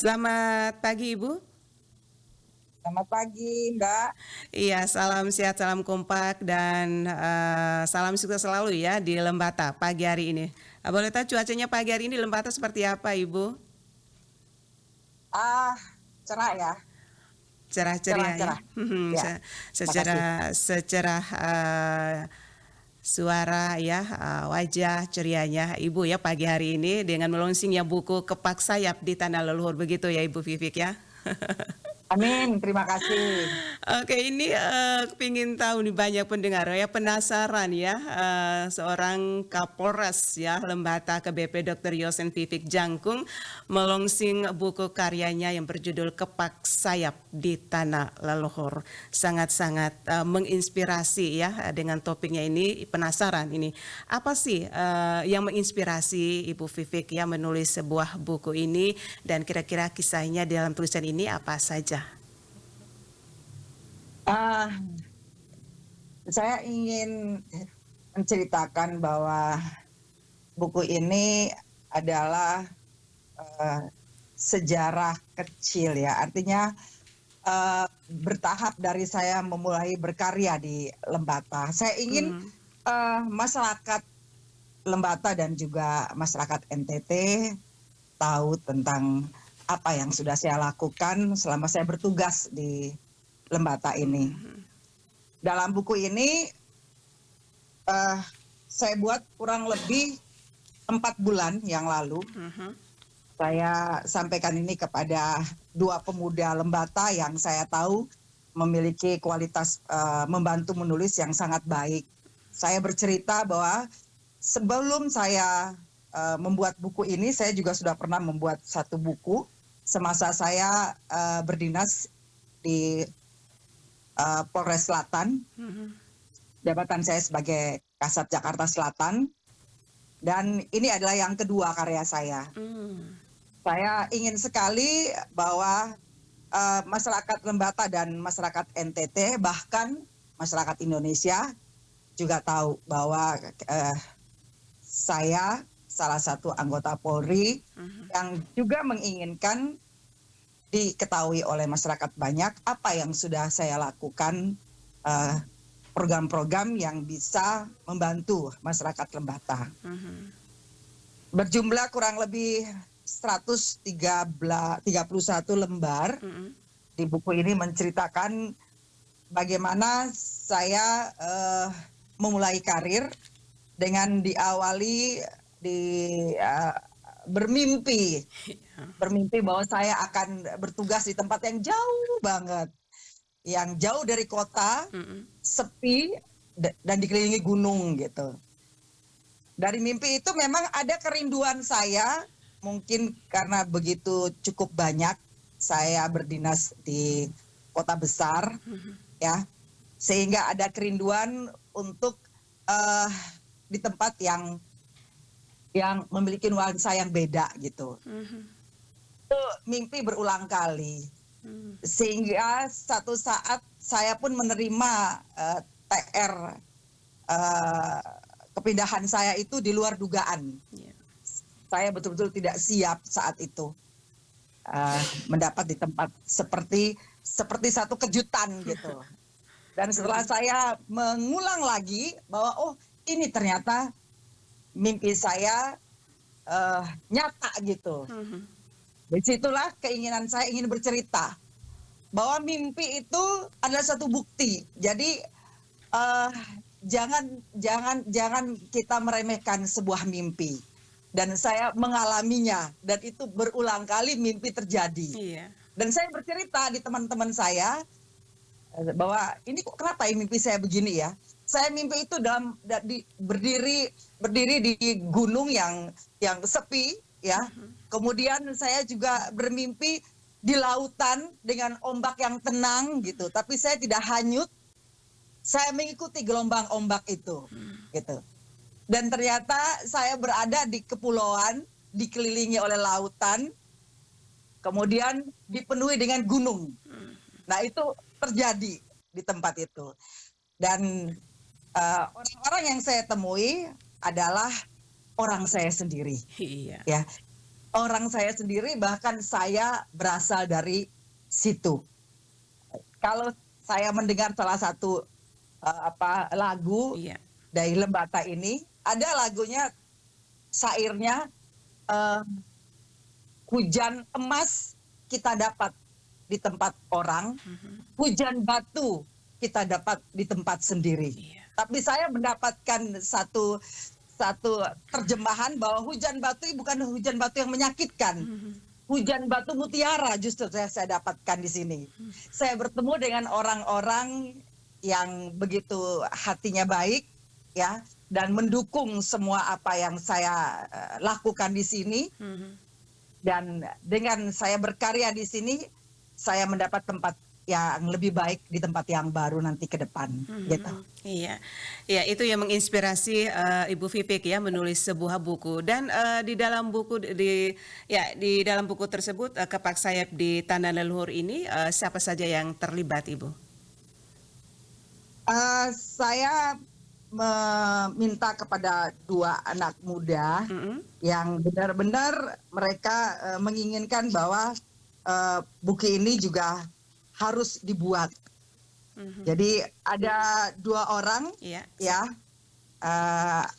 Selamat pagi Ibu. Selamat pagi, Mbak. Iya, salam sehat, salam kompak dan salam sukses selalu ya di Lembata pagi hari ini. Boleh tahu cuacanya pagi hari ini di Lembata seperti apa Ibu? Ah, cerah ya, Cerah cerah, ceria ya. cerah. Ya, makasih. Secerah suara ya, wajah cerianya Ibu ya pagi hari ini dengan melonsingnya buku Kepak Sayap di Tanah Leluhur begitu ya Ibu Vivik ya. Amin, terima kasih. Oke, ini pingin tahu nih banyak pendengar ya penasaran ya seorang Kapolres ya Lembata KBP Dr. Yosen Vivik Jangkung melongsing buku karyanya yang berjudul Kepak Sayap di Tanah Leluhur. Sangat-sangat menginspirasi ya dengan topiknya ini. Penasaran ini apa sih yang menginspirasi Ibu Vivik ya menulis sebuah buku ini dan kira-kira kisahnya dalam tulisan ini apa saja? Ah, saya ingin menceritakan bahwa buku ini adalah sejarah kecil ya. Artinya bertahap dari saya memulai berkarya di Lembata. Saya ingin Hmm. masyarakat Lembata dan juga masyarakat NTT tahu tentang apa yang sudah saya lakukan selama saya bertugas di Lembata ini. Dalam buku ini saya buat kurang lebih 4 bulan yang lalu. Saya sampaikan ini kepada 2 pemuda Lembata yang saya tahu memiliki kualitas membantu menulis yang sangat baik. Saya bercerita bahwa sebelum saya membuat buku ini, saya juga sudah pernah membuat satu buku semasa saya berdinas di Polres Selatan. Jabatan saya sebagai Kasat Jakarta Selatan. Dan ini adalah yang kedua karya saya. Saya ingin sekali bahwa masyarakat Lembata dan masyarakat NTT, bahkan masyarakat Indonesia juga tahu bahwa saya salah satu anggota Polri yang juga menginginkan diketahui oleh masyarakat banyak apa yang sudah saya lakukan, program-program yang bisa membantu masyarakat Lembata. Berjumlah kurang lebih 131 lembar. Di buku ini menceritakan bagaimana saya memulai karir dengan diawali bermimpi bahwa saya akan bertugas di tempat yang jauh banget, yang jauh dari kota, sepi dan dikelilingi gunung gitu. Dari mimpi itu memang ada kerinduan saya, mungkin karena begitu cukup banyak saya berdinas di kota besar, ya, sehingga ada kerinduan untuk di tempat yang memiliki nuansa yang beda gitu. Itu mimpi berulang kali, sehingga satu saat saya pun menerima TR kepindahan saya itu di luar dugaan. Saya betul-betul tidak siap saat itu mendapat di tempat seperti satu kejutan gitu. Dan setelah saya mengulang lagi bahwa oh ini ternyata mimpi saya nyata gitu. Disitulah keinginan saya ingin bercerita bahwa mimpi itu adalah satu bukti. Jadi jangan kita meremehkan sebuah mimpi. Dan saya mengalaminya dan itu berulang kali mimpi terjadi. Dan saya bercerita di teman-teman saya bahwa ini kok kenapa ya mimpi saya begini ya? Saya mimpi itu berdiri di gunung yang sepi ya. Kemudian saya juga bermimpi di lautan dengan ombak yang tenang gitu. Tapi saya tidak hanyut. Saya mengikuti gelombang ombak itu gitu. Dan ternyata saya berada di kepulauan dikelilingi oleh lautan. Kemudian dipenuhi dengan gunung. Nah itu terjadi di tempat itu. Dan orang-orang yang saya temui adalah orang saya sendiri. Iya. Ya, orang saya sendiri, bahkan saya berasal dari situ. Kalau saya mendengar salah satu lagu Iya. dari Lembata ini, ada lagunya, syairnya, hujan emas kita dapat di tempat orang, hujan batu kita dapat di tempat sendiri. Iya. Tapi saya mendapatkan satu terjemahan bahwa hujan batu bukan hujan batu yang menyakitkan. Hujan batu mutiara justru saya dapatkan di sini. Saya bertemu dengan orang-orang yang begitu hatinya baik, ya, dan mendukung semua apa yang saya lakukan di sini. Dan dengan saya berkarya di sini, saya mendapat tempat yang lebih baik di tempat yang baru nanti ke depan. Gitu. Iya, ya itu yang menginspirasi Ibu Vivik ya menulis sebuah buku, dan di dalam buku di dalam buku tersebut Kepak Sayap di Tanah Leluhur ini siapa saja yang terlibat, Ibu? Saya meminta kepada 2 anak muda yang benar-benar mereka menginginkan bahwa buku ini juga harus dibuat. Jadi ada 2 orang, Iya. ya,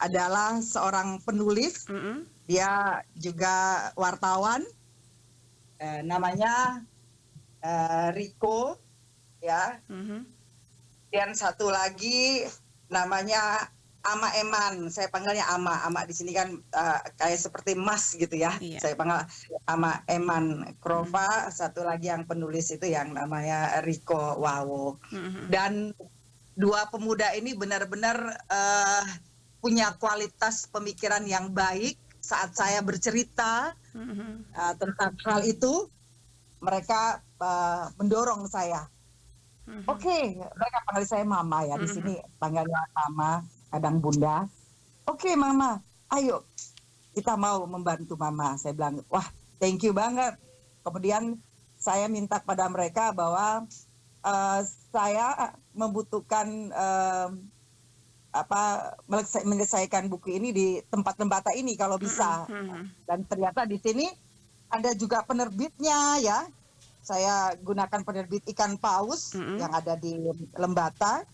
adalah seorang penulis, dia juga wartawan, namanya Riko, ya. Dan satu lagi namanya Ama Eman, saya panggilnya Ama di sini kan kayak seperti Mas gitu ya. Iya. Saya panggil Ama Eman Krova, satu lagi yang penulis itu yang namanya Riko Wawo. Dan 2 pemuda ini benar-benar punya kualitas pemikiran yang baik. Saat saya bercerita tentang hal itu, mereka mendorong saya. Oke, mereka panggil saya Mama ya, di sini panggilnya Mama, kadang Bunda. Oke, Mama, ayo kita mau membantu Mama. Saya bilang, wah, thank you banget. Kemudian saya minta kepada mereka bahwa saya membutuhkan menyelesaikan buku ini di tempat Lembata ini kalau bisa. Dan ternyata di sini ada juga penerbitnya, ya. Saya gunakan penerbit Ikan Paus yang ada di Lembata.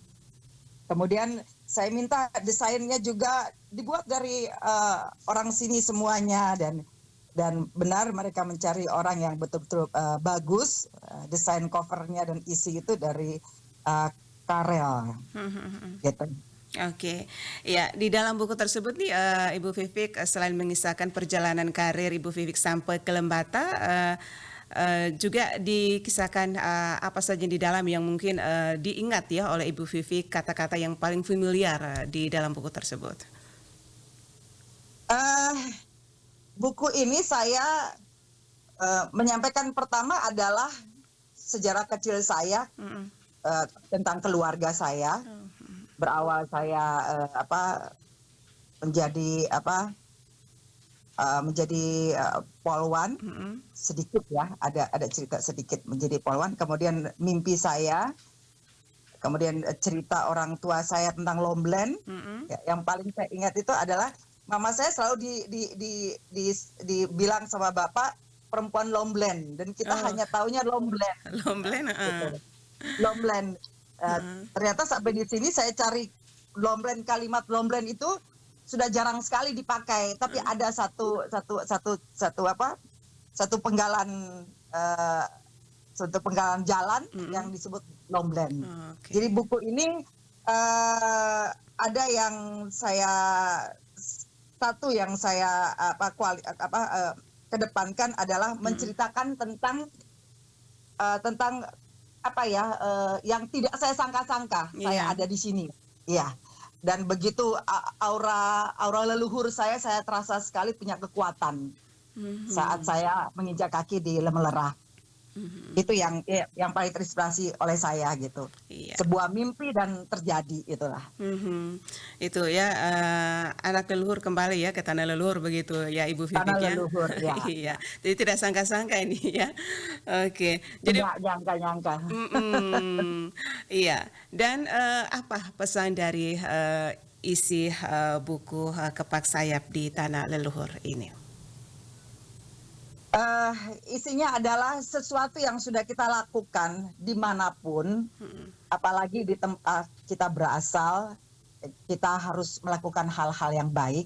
Kemudian saya minta desainnya juga dibuat dari orang sini semuanya, dan benar mereka mencari orang yang betul-betul bagus. Desain covernya dan isi itu dari Karel, gitu. Oke, ya di dalam buku tersebut nih Ibu Vivik selain mengisahkan perjalanan karir Ibu Vivik sampai ke Lembata, juga dikisahkan apa saja di dalam yang mungkin diingat ya oleh Ibu Vivik, kata-kata yang paling familiar di dalam buku tersebut. Buku ini saya menyampaikan pertama adalah sejarah kecil saya, tentang keluarga saya. Berawal saya menjadi polwan, sedikit ya, ada cerita sedikit menjadi polwan. Kemudian mimpi saya, kemudian cerita orang tua saya tentang Lomblen. Ya, yang paling saya ingat itu adalah mama saya selalu dibilang sama bapak perempuan Lomblen, dan kita hanya taunya Lomblen. Lomblen, Gitu. Lomblen. Ternyata sampai di sini saya cari Lomblen, kalimat Lomblen itu sudah jarang sekali dipakai, tapi ada satu penggalan jalan yang disebut Lomblen. Jadi buku ini ada yang saya kedepankan adalah menceritakan tentang yang tidak saya sangka-sangka saya ada di sini, ya. Dan begitu aura leluhur saya terasa sekali punya kekuatan saat saya menginjak kaki di Lemelerah. Itu yang paling terinspirasi oleh saya gitu. Iya. Sebuah mimpi dan terjadi, itulah. Itu ya, anak leluhur kembali ya ke tanah leluhur begitu ya Ibu Vivik Tanah ya. leluhur, ya. Iya, jadi tidak sangka-sangka ini ya. Oke, jadi Tidak nyangka-nyangka. iya. Dan apa pesan dari isi buku Kepak Sayap di Tanah Leluhur ini? Eh, Isinya adalah sesuatu yang sudah kita lakukan dimanapun, apalagi di tempat kita berasal, kita harus melakukan hal-hal yang baik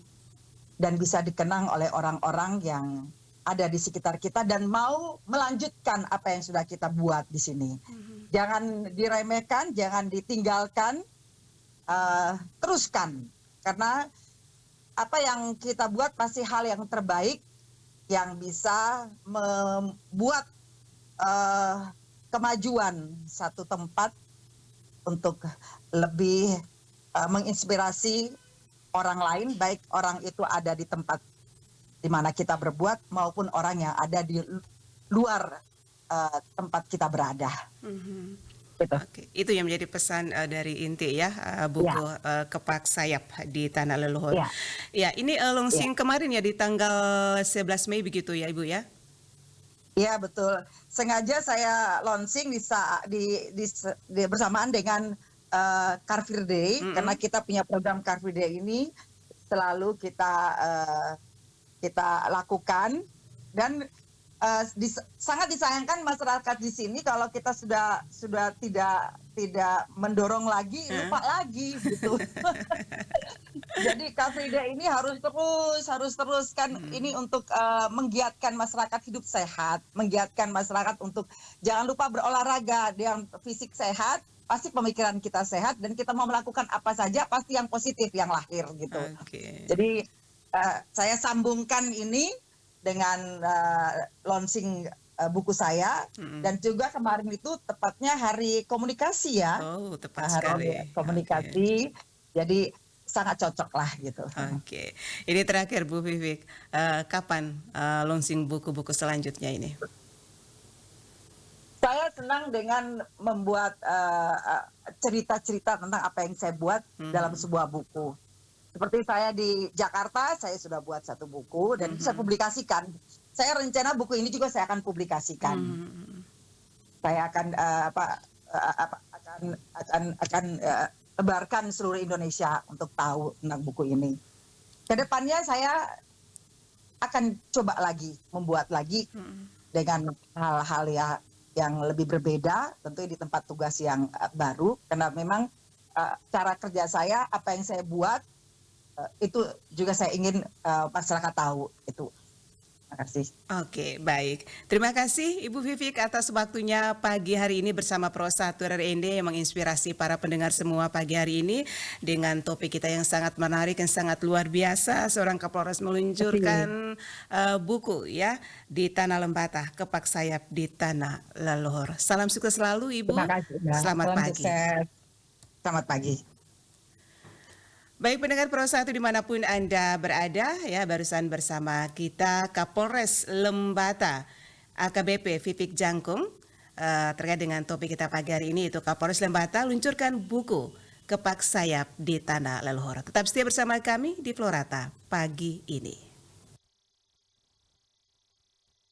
dan bisa dikenang oleh orang-orang yang ada di sekitar kita dan mau melanjutkan apa yang sudah kita buat di sini. Jangan diremehkan, jangan ditinggalkan, teruskan. Karena apa yang kita buat pasti hal yang terbaik yang bisa membuat kemajuan satu tempat untuk lebih menginspirasi orang lain, baik orang itu ada di tempat di mana kita berbuat maupun orang yang ada di luar tempat kita berada. Gitu. Oke, itu yang menjadi pesan dari Inti ya, buku Kepak Sayap di Tanah Leluhur. Ya. Ya, ini launching kemarin ya di tanggal 11 Mei begitu ya Ibu ya? Iya betul. Sengaja saya launching bersamaan dengan Car Free Day, karena kita punya program Car Free Day ini selalu kita lakukan dan sangat disayangkan masyarakat di sini kalau kita sudah tidak mendorong lagi, lupa lagi gitu. Jadi Car Free Day ini harus terus kan ini untuk menggiatkan masyarakat hidup sehat, menggiatkan masyarakat untuk jangan lupa berolahraga, yang fisik sehat, pasti pemikiran kita sehat dan kita mau melakukan apa saja pasti yang positif yang lahir gitu. Jadi saya sambungkan ini dengan launching buku saya dan juga kemarin itu tepatnya Hari Komunikasi ya. Oh, tepat sekali. Hari Komunikasi, jadi sangat cocok lah gitu. Oke, ini terakhir Bu Vivik, kapan launching buku-buku selanjutnya ini? Saya senang dengan membuat cerita-cerita tentang apa yang saya buat dalam sebuah buku. Seperti saya di Jakarta, saya sudah buat satu buku dan bisa publikasikan. Saya rencana buku ini juga saya akan publikasikan. Saya akan lebarkan seluruh Indonesia untuk tahu tentang buku ini. Kedepannya saya akan coba lagi membuat lagi dengan hal-hal yang lebih berbeda, tentu di tempat tugas yang baru. Karena memang cara kerja saya, apa yang saya buat itu juga saya ingin masyarakat tahu itu. Terima kasih. Oke, baik. Terima kasih Ibu Vivik atas waktunya pagi hari ini bersama Pro1 RRND yang menginspirasi para pendengar semua pagi hari ini dengan topik kita yang sangat menarik, yang sangat luar biasa. Seorang Kapolres meluncurkan buku ya di Tanah Lembata, Kepak Sayap di Tanah Leluhur. Salam sukses selalu Ibu. Terima kasih. Selamat pagi. Selamat pagi. Baik pendengar Pro1 dimanapun Anda berada ya, barusan bersama kita Kapolres Lembata AKBP Vivik Jangkung terkait dengan topik kita pagi hari ini, itu Kapolres Lembata luncurkan buku Kepak Sayap di Tanah Leluhur. Tetap setia bersama kami di Florata pagi ini.